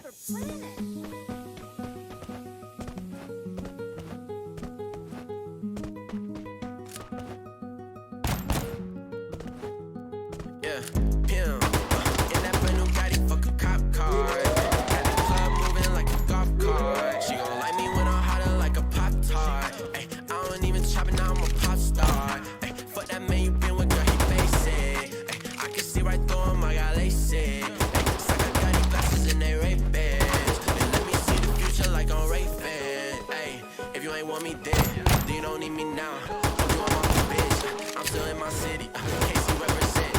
never planned it. Yeah, pimp. In that brand new Gotti, fuck a cop car. Got the club moving like a golf cart. She gon' like me when I'm hotter like a Pop-Tart. Ay, I don't even chop it, now I'm a pop star. Ay, fuck that man you been with, girl, he basic. Ay, I can see right through him, I got LASIK. Ay, it's like I got these glasses and they Ray-Bans. They let me see the future like I'm Ray-Fan. Ay, if you ain't want me then you don't need me now. Hope you want my bitch. I'm still in my city. Casey represent.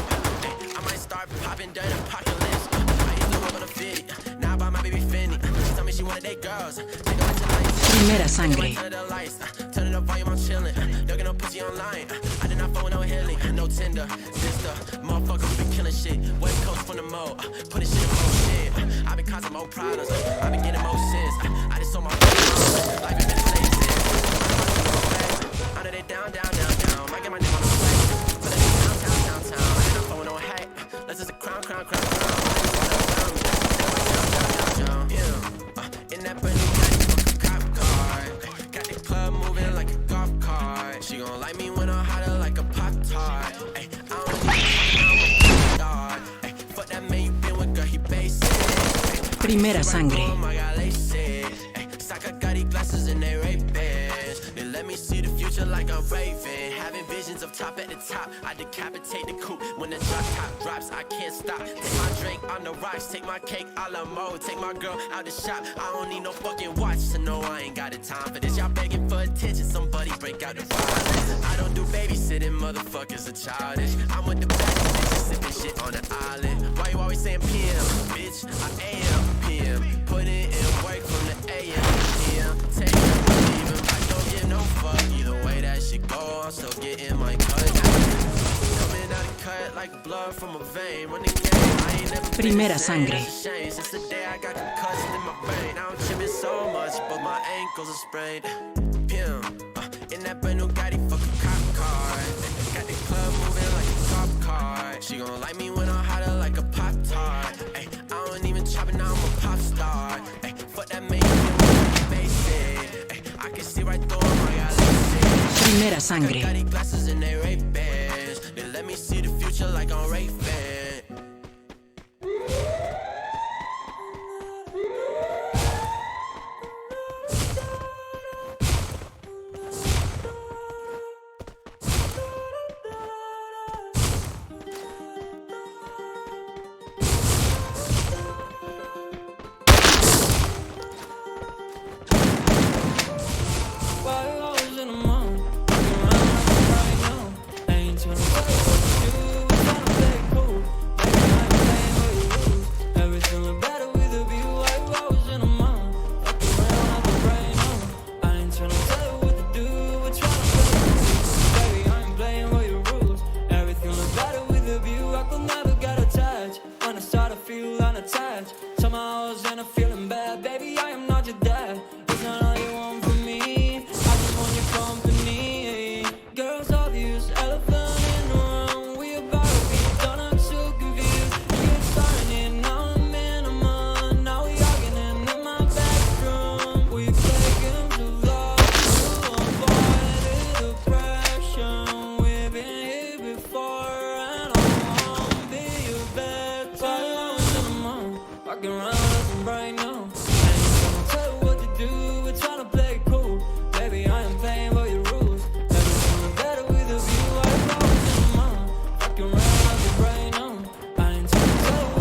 Start popping during apocalypse. I used to work on a 50. Now I buy my baby Fendi. She told me she wanted date girls. Take her to lights. Primera sangre. Turn it up, volume, I'm chillin'. Don't get no pussy online. I did not phone with no Hilly. No Tinder. Sister, motherfucker, we been killing shit. West Coast from the mo. Put this shit in more shit. I been causing more problems. I been getting more sins. I just saw my life has been lazy. Under they down. Might get my name on the flag. But it's downtown. I did not phone with no hat. This is a crown. Yeah, in that brand new Gotti, fuck a cop car. Got the club moving like a golf cart. She gon' like me when I'm hotter like a Pop-Tart. Ay, I don't need a star. Ay, fuck that man you been with, girl, he basic. Primera sangre. I got LASIK. Ay, it's like I got these glasses and they Ray-Bans. They let me see the future like I'm Raven. Having visions of top at the top. I decapitate the coupe when the drop top drops. I can't stop. Take my drink on the rocks. Take my cake a la mode. Take my girl out the shop. I don't need no fucking watch to know I ain't got the time for this. Y'all begging for attention. Somebody break out the violence. I don't do babysitting. Motherfuckers are childish. I'm with the best bitches sipping shit on the island. Why you always saying PM? Bitch, I am PM. Putting in work from the AM to PM. Take it or leave him. I don't give no fuck. Either way that shit go, I'm still getting my cut. Coming out of cut like blood from a vein. Running game, I ain't never been Primera the same. sangre. That's a shame. Since the day I got concussed in my brain, I'm tripping so much, but my ankles are sprained. Pimp, in that brand new Gotti, fuck a cop car. Got the club moving like a golf cart. She gon' like me when I'm hotter like a Pop-Tart. Ay, I don't even chop it, now I'm a pop star. Ay, fuck that man, you basic. Ay, I can see right through him, I got LASIK. Primera sangre. Got these glasses and they Ray-Bans. They let me see the future like I'm Ray-Fan.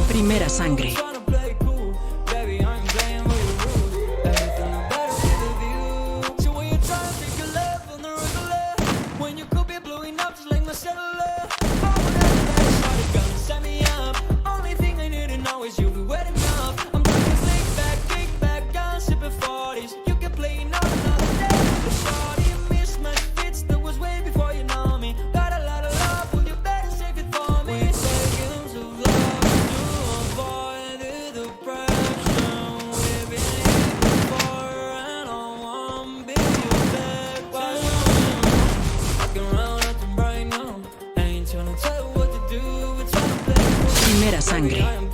Primera sangre. Primera sangre.